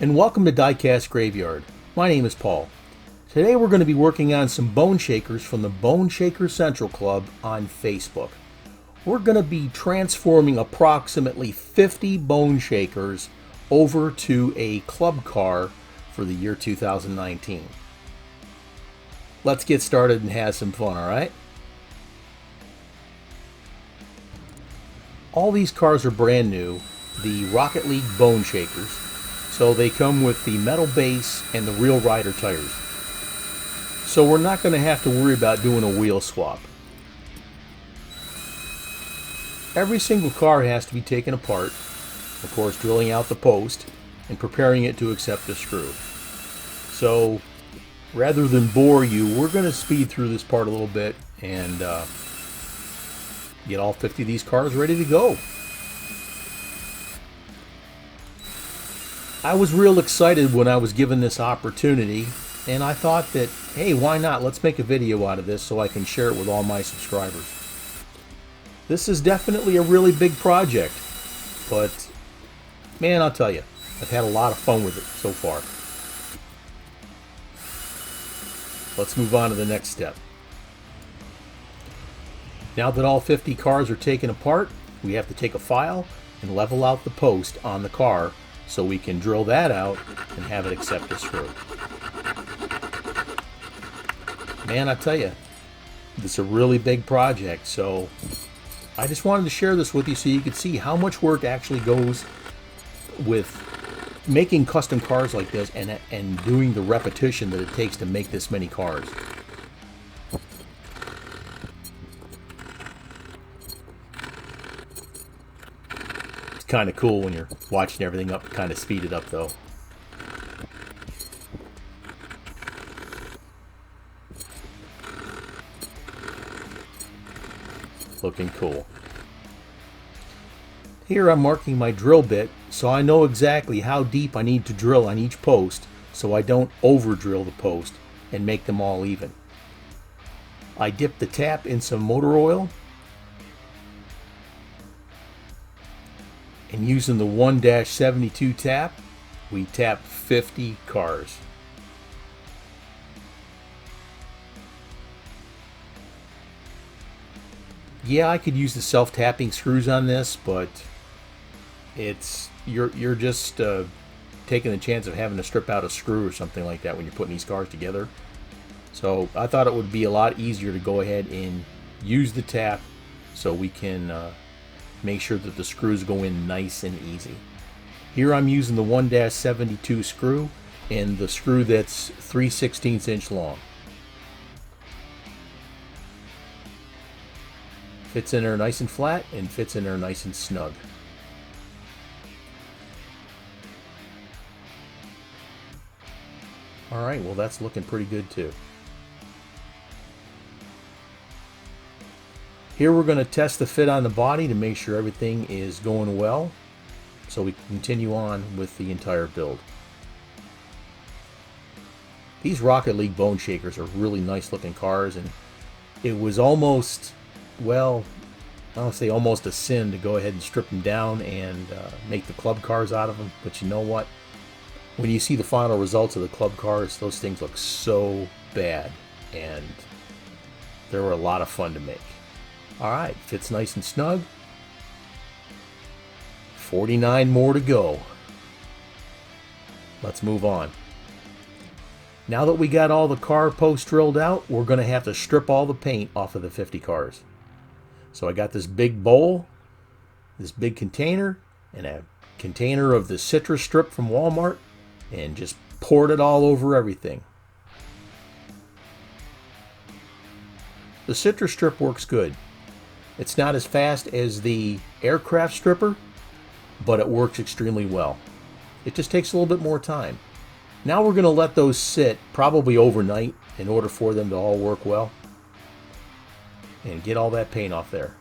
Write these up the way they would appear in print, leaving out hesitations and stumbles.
and welcome to Diecast Graveyard. My name is Paul. Today we're going to be working on some bone shakers from the Bone Shaker Central Club on Facebook. We're going to be transforming approximately 50 bone shakers over to a club car for the year 2019. Let's get started and have some fun, alright? All these cars are brand new, the Rocket League bone shakers, so they come with the metal base and the real rider tires. So we're not going to have to worry about doing a wheel swap. Every single car has to be taken apart, of course drilling out the post and preparing it to accept the screw. So rather than bore you, we're going to speed through this part a little bit and get all 50 of these cars ready to go. I was real excited when I was given this opportunity, and I thought that, hey, why not? Let's make a video out of this so I can share it with all my subscribers. This is definitely a really big project, but man, I'll tell you, I've had a lot of fun with it so far. Let's move on to the next step. Now that all 50 cars are taken apart, we have to take a file and level out the post on the car so we can drill that out and have it accept the screw. Man, I tell you, this is a really big project, so I just wanted to share this with you so you could see how much work actually goes with making custom cars like this and doing the repetition that it takes to make this many cars. It's kind of cool when you're watching everything up, kind of speed it up though. Looking cool. Here I'm marking my drill bit so I know exactly how deep I need to drill on each post so I don't over drill the post and make them all even. I dip the tap in some motor oil, and using the 1-72 tap, we tap 50 cars. Yeah, I could use the self-tapping screws on this, but you're just taking the chance of having to strip out a screw or something like that when you're putting these cars together. So I thought it would be a lot easier to go ahead and use the tap so we can make sure that the screws go in nice and easy. Here I'm using the 1-72 screw and the screw that's 3/16 inch long. Fits in there nice and flat and fits in there nice and snug. Alright, well that's looking pretty good too. Here we're going to test the fit on the body to make sure everything is going well so we can continue on with the entire build. These Rocket League bone shakers are really nice looking cars, and it was almost, well, I'll say almost a sin to go ahead and strip them down and make the club cars out of them. But you know what? When you see the final results of the club cars, those things look so bad, and they were a lot of fun to make. Alright, fits nice and snug. 49 more to go. Let's move on. Now that we got all the car posts drilled out, we're going to have to strip all the paint off of the 50 cars. So I got this big bowl, this big container, and a container of the citrus strip from Walmart, and just poured it all over everything. The citrus strip works good. It's not as fast as the aircraft stripper, but it works extremely well. It just takes a little bit more time. Now we're going to let those sit probably overnight in order for them to all work well and get all that paint off there.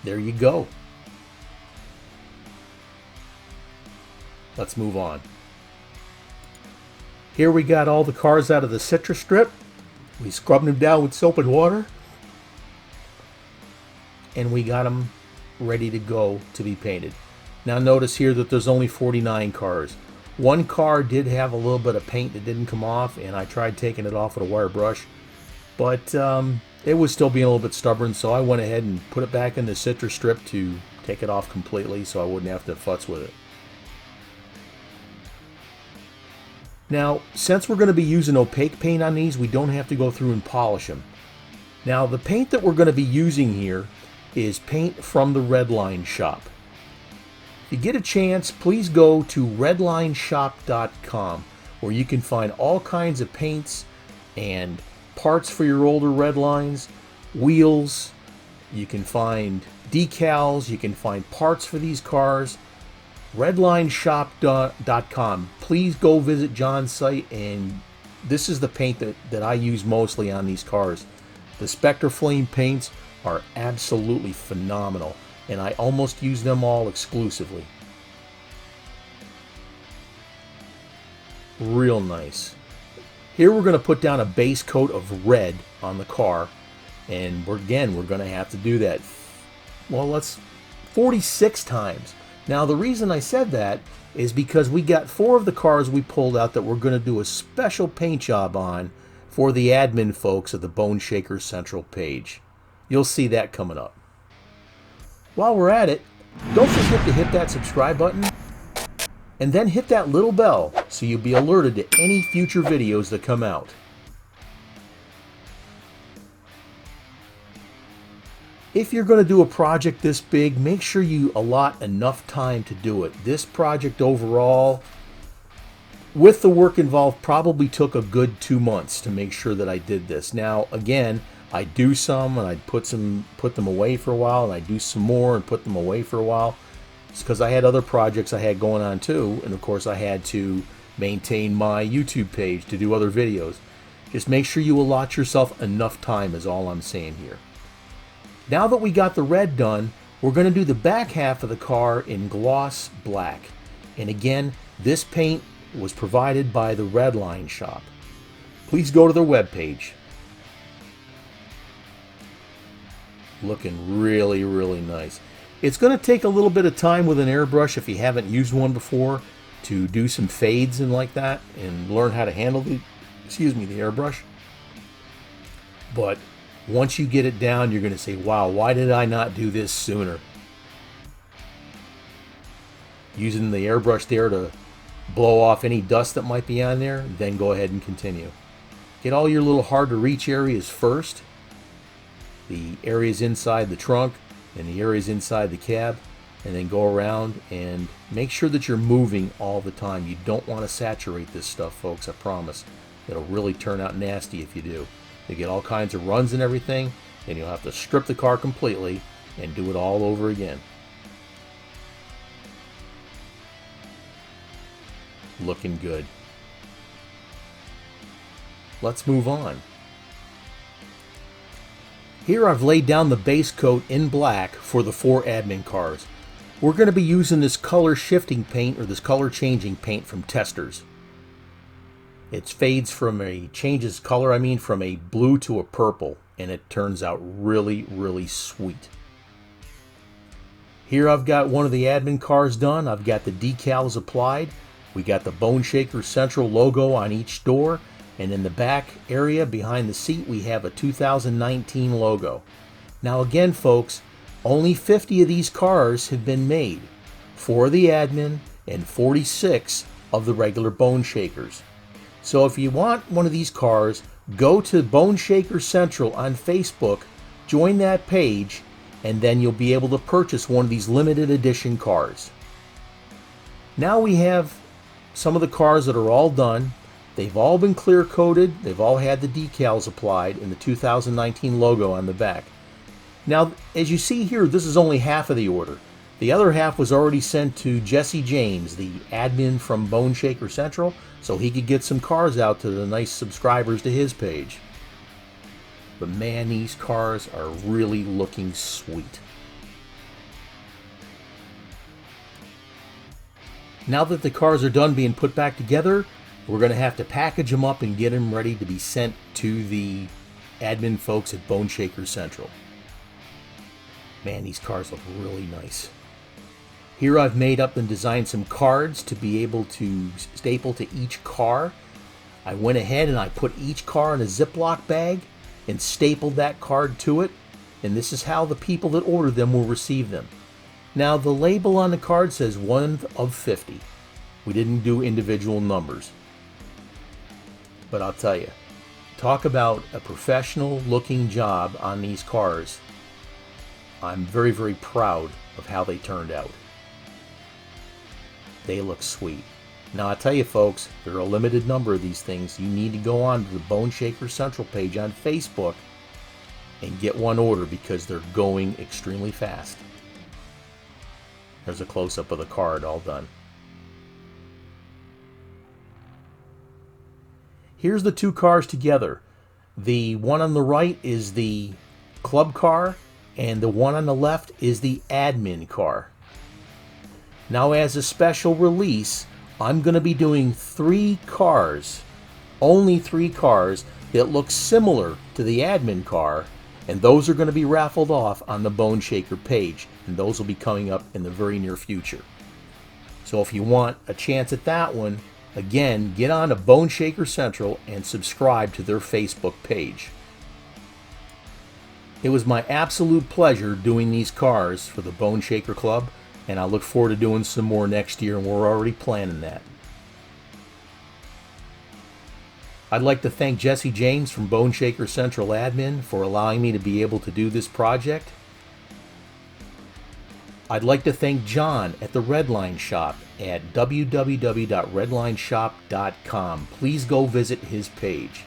There you go. Let's move on. Here we got all the cars out of the citrus strip. We scrubbed them down with soap and water, and we got them ready to go to be painted. Now notice here that there's only 49 cars. One car did have a little bit of paint that didn't come off, and I tried taking it off with a wire brush, but it was still being a little bit stubborn, so I went ahead and put it back in the citrus strip to take it off completely so I wouldn't have to futz with it. Now, since we're going to be using opaque paint on these, we don't have to go through and polish them. Now, the paint that we're going to be using here is paint from the Redline shop. If you get a chance, please go to redlineshop.com, where you can find all kinds of paints and parts for your older Redlines, wheels, you can find decals, you can find parts for these cars. Redlineshop.com. Please go visit John's site, and this is the paint that I use mostly on these cars. The Spectre Flame paints are absolutely phenomenal, and I almost use them all exclusively. Real nice. Here we're going to put down a base coat of red on the car, and we're going to have to do that, well, let's 46 times. Now the reason I said that is because we got 4 of the cars we pulled out that we're going to do a special paint job on for the admin folks at the Bone Shaker Central page. You'll see that coming up. While we're at it, don't forget to hit that subscribe button and then hit that little bell so you'll be alerted to any future videos that come out. If you're going to do a project this big, make sure you allot enough time to do it. This project overall, with the work involved, probably took a good 2 months to make sure that I did this. Now, again, I do some and I put them away for a while, and I do some more and put them away for a while. It's because I had other projects I had going on too, and of course I had to maintain my YouTube page to do other videos. Just make sure you allot yourself enough time is all I'm saying here. Now that we got the red done, we're going to do the back half of the car in gloss black. And again, this paint was provided by the Redline shop. Please go to their webpage. Looking really, really nice. It's going to take a little bit of time with an airbrush if you haven't used one before to do some fades and like that and learn how to handle the airbrush. But once you get it down, you're going to say, wow, why did I not do this sooner? Using the airbrush there to blow off any dust that might be on there, then go ahead and continue. Get all your little hard to reach areas first. The areas inside the trunk and the areas inside the cab, and then go around and make sure that you're moving all the time. You don't want to saturate this stuff, folks, I promise. It'll really turn out nasty if you do. You get all kinds of runs and everything, and you'll have to strip the car completely and do it all over again. Looking good. Let's move on. Here I've laid down the base coat in black for the 4 admin cars. We're going to be using this color shifting paint, or this color changing paint from Testors. It fades from changes color, from a blue to a purple, and it turns out really, really sweet. Here I've got one of the admin cars done. I've got the decals applied. We got the Bone Shaker Central logo on each door, and in the back area behind the seat we have a 2019 logo. Now again, folks, only 50 of these cars have been made, 4 of the admin and 46 of the regular Bone Shakers. So if you want one of these cars, go to Bone Shaker Central on Facebook, join that page, and then you'll be able to purchase one of these limited edition cars. Now we have some of the cars that are all done. They've all been clear coated. They've all had the decals applied and the 2019 logo on the back. Now, as you see here, this is only half of the order. The other half was already sent to Jesse James, the admin from Bone Shaker Central, so he could get some cars out to the nice subscribers to his page. But man, these cars are really looking sweet. Now that the cars are done being put back together, we're going to have to package them up and get them ready to be sent to the admin folks at Bone Shaker Central. Man, these cars look really nice. Here I've made up and designed some cards to be able to staple to each car. I went ahead and I put each car in a Ziploc bag and stapled that card to it. And this is how the people that order them will receive them. Now the label on the card says 1 of 50. We didn't do individual numbers. But I'll tell you, talk about a professional looking job on these cars. I'm very, very proud of how they turned out. They look sweet. Now I tell you folks, there are a limited number of these things. You need to go on to the Bone Shaker Central page on Facebook and get one order because they're going extremely fast. There's a close-up of the card all done. Here's the two cars together. The one on the right is the club car and the one on the left is the admin car. Now as a special release, I'm going to be doing 3 cars, only 3 cars that look similar to the admin car, and those are going to be raffled off on the Bone Shaker page, and those will be coming up in the very near future. So if you want a chance at that one, again, get on to Bone Shaker Central and subscribe to their Facebook page. It was my absolute pleasure doing these cars for the Bone Shaker Club, and I look forward to doing some more next year, and we're already planning that. I'd like to thank Jesse James from Bone Shaker Central Admin for allowing me to be able to do this project. I'd like to thank John at the Redline Shop at www.redlineshop.com. Please go visit his page.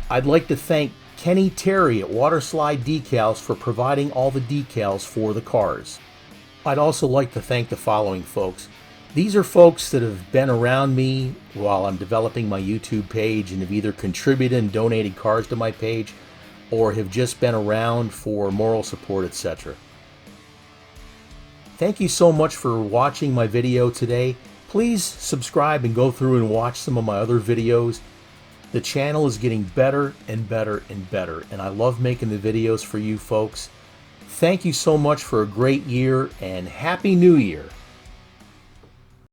I'd like to thank Kenny Terry at Waterslide Decals for providing all the decals for the cars. I'd also like to thank the following folks. These are folks that have been around me while I'm developing my YouTube page and have either contributed and donated cars to my page or have just been around for moral support, etc. Thank you so much for watching my video today. Please subscribe and go through and watch some of my other videos. The channel is getting better and better and better, and I love making the videos for you folks. Thank you so much for a great year, and Happy New Year!